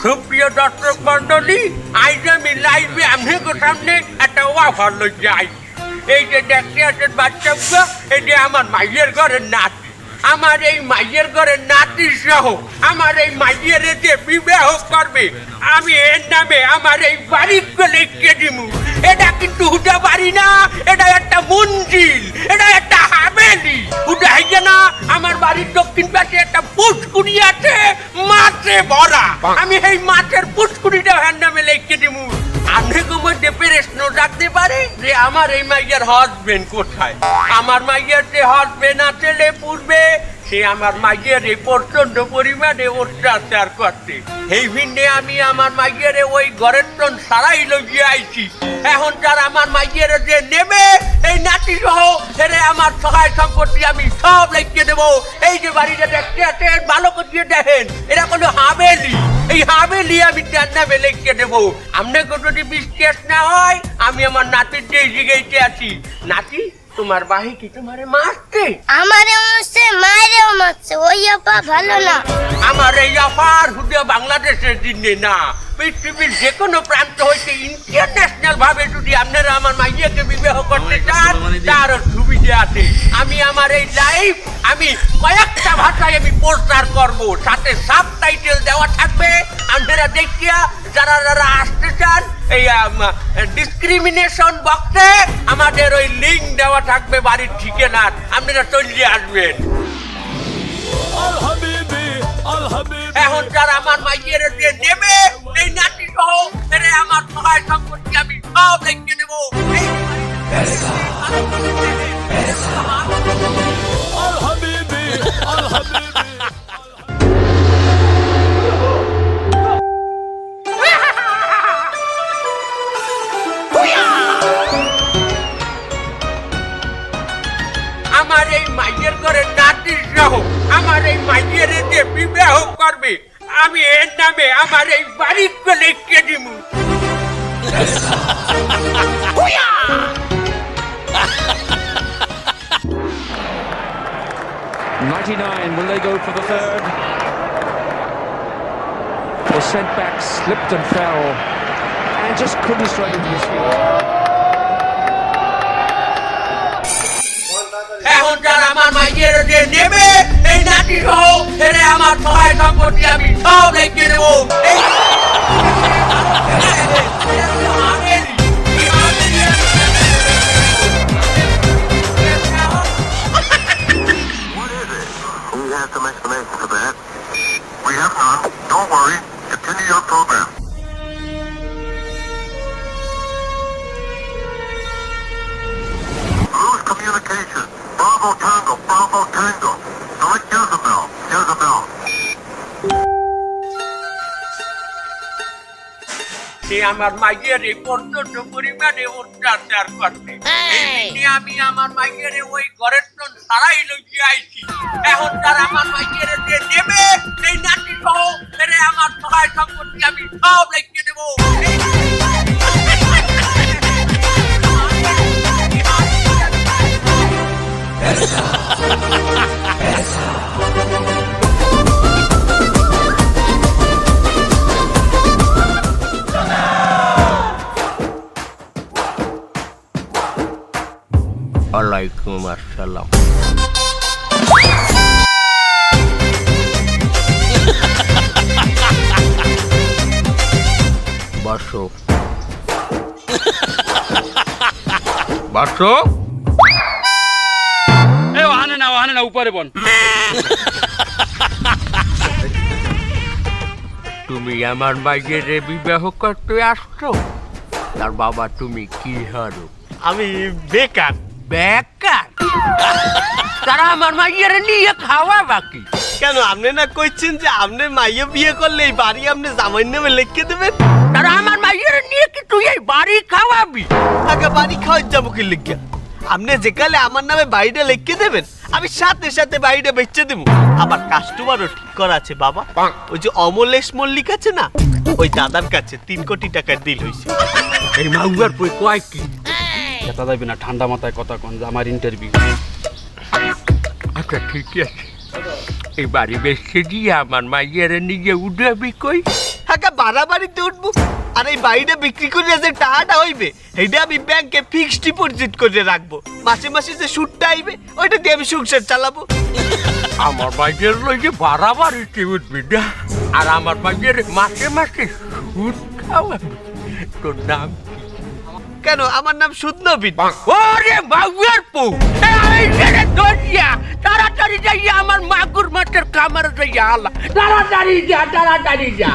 সুপ্রিয় দর্শক মন্ডলী, আজ আমি লাইভে আপনাদের সামনে একটা অফার লই যাই। এই যে দেখতে আছেন বাচ্চাগুলো, এই যে আমার মাইয়ের ঘরের নাতি। আমার এই মাইয়ের ঘরের নাতি সহ আমার এই মাইয়ের যে বিবাহ করবে, আমি এর নামে আমার এই বাড়িকে লিখে দিব। এটা কিন্তু হুদা বাড়ি না, এটা একটা মঞ্জিল, এটা একটা হাভেলি। হুদা হইছে না, আমার বাড়ির দক্ষিণ পাশে একটা পুষ্কুড়ি আছে, মাছে ভরা। আমি এই মাছের পুষ্কুড়িটা এর নামে লিখে দিব। আপনাকে মধ্যে প্রশ্ন রাখতে পারে যে আমার এই মাইয়ের হাজবেন্ড কোথায়? আমার মাইয়ের যে হাজবেন্ড আছে পূর্বে, সে আমার মাইয়ের এই প্রচন্ড পরিমাণে অত্যাচার করতে। এই ভিন্নে আমি আমার মাইয়ের ওই ঘরের টন সারাই লইয়ে আইছি। এখন যারা আমার মাইয়ের যে নেবে, এই নাতি সহ ছেড়ে আমার সহায় সম্পত্তি আমি সব লিখে দেবো। এই যে বাড়িটা দেখতে আছেন, ভালো করে দেখেন, এটা কোনো হাভেলি। এই হাভেলি আমি তার নামে লিখে দেবো। আপনাকে যদি বিশ্বাস না হয়, আমি আমার নাতির যে জিগাইতে আছি, নাতি তোমার বাহি কি তোমারে মারতে? আমারেও মারছে, মায়েরও মারছে। ওই আপা ভালো না। আমার এই আপার শুধু বাংলাদেশের দিনে না, পৃথিবীর যে কোনো প্রান্ত হইতে ইন্টারন্যাশনাল ভাবে যদি আপনারা আমার মাইয়াকে বিবাহ করতে চান, তার সুবিধা আছে। আমি আমার এই লাইভ আমি কয়েকটা ভাষায় আমি প্রচার করব, সাথে সাবটাইটেল দেওয়া থাকবে। আপনারা দেখিয়া যারা যারা আসতে চান, এই ডিসক্রিমিনেশন বক্সে আমাদের ওই লিঙ্ক দেওয়া থাকবে বাড়ির ঠিকানা, আপনারা চলে আসবেন। এখন যারা আমার মাইয়ের যে নেবে, এই নাতি সহ আমার সহায় সম্পত্তি আমি সব লিখে দেবো। আমার এই মাইয়ের ঘরে নাতি সহ আমার এই মাইয়ের যে বিবাহ করবে, আমি এর নামে আমার এই বাড়িকে লিখে দিব। 99, will they go for the third? The sent back slipped and fell and just couldn't strike into his feet. এখন যারা আমার মাইয়ের যে নেবে, এই নাতি সহ আমার সহায় সম্পত্তি আমি সব লিখে দেবো। Some explanation for that. We have none. Don't worry. Continue your program. Lose communication. Bravo Tango. Bravo Tango. Select Jezebel. Jezebel. সে আমার মাইয়ের প্রচন্ড পরিমাণে অত্যাচার করতে। আমি আমার মাইয়ের ওই ঘরের টন সারাই লইয়ে আইছি। এখন যারা আমার মাইয়ের যে নেবে, এই নাতি সহ আমার সহায় সম্পত্তি আমি সব লিখে দেবো। ওয়ালাইকুম আসসালাম। বসো বসো। ওহানে না উপরে বন। তুমি আমার মাইয়ের বিবাহ করতে আসছো? তার বাবা তুমি কি হারো? আমি বেকার। বেকার? তারা আমার মাইয়ের নিয়ে খাওয়া বাকি। কেন আপনি না কইছেন যে আপনি মাইয়া বিয়ে করলে এই বাড়ি আপনি জামাই নামে লিখে দেবেন? তারা আমার মাইয়ের নিয়ে কি তুই এই বাড়ি খাওয়াবি? আগে বাড়ি খাওয়ার যাবো কি লিখে? আপনি যেকালে আমার নামে বাড়িটা লিখে দেবেন, আমি সাথে সাথে বাড়িটা বেচে দেবো। আমার কাস্টমারও ঠিক করা আছে বাবা। ওই যে অমলেশ মল্লিক আছে না, ওই দাদার কাছে 3 কোটি টাকার ডিল হয়েছে। এই মাউয়ার পই কয় কি? কথা যাবে না, ঠান্ডা মাথায় কথা কন, আমার ইন্টারভিউ। আচ্ছা ঠিক আছে, এই বাড়ি বেশি দিয়ে আমার মাইয়ের নিয়ে উঠাবি কই? হ্যাঁ বাড়াবাড়িতে উঠবো আর এই বাড়িটা বিক্রি করে যে টাকাটা হইবে সেইটা আমি ব্যাংকে ফিক্সড ডিপোজিট করে রাখবো মাসে মাসে যে সুদটা আইবে ওইটা দিয়ে আমি সংসার চালাবো আমার বাইকের লইকে বাড়াবাড়িতে উঠবি না আর আমার বাইকের মাসে মাসে সুদ খাওয়াবি তোর নাম কেন আমার নাম সুদ নবীন ওরে বাবুর পু এই ছেড়ে দরিয়া তাড়াতাড়ি যাইয়া আমার মাগুর মাছের কামারে যাইয়া আলা তাড়াতাড়ি যা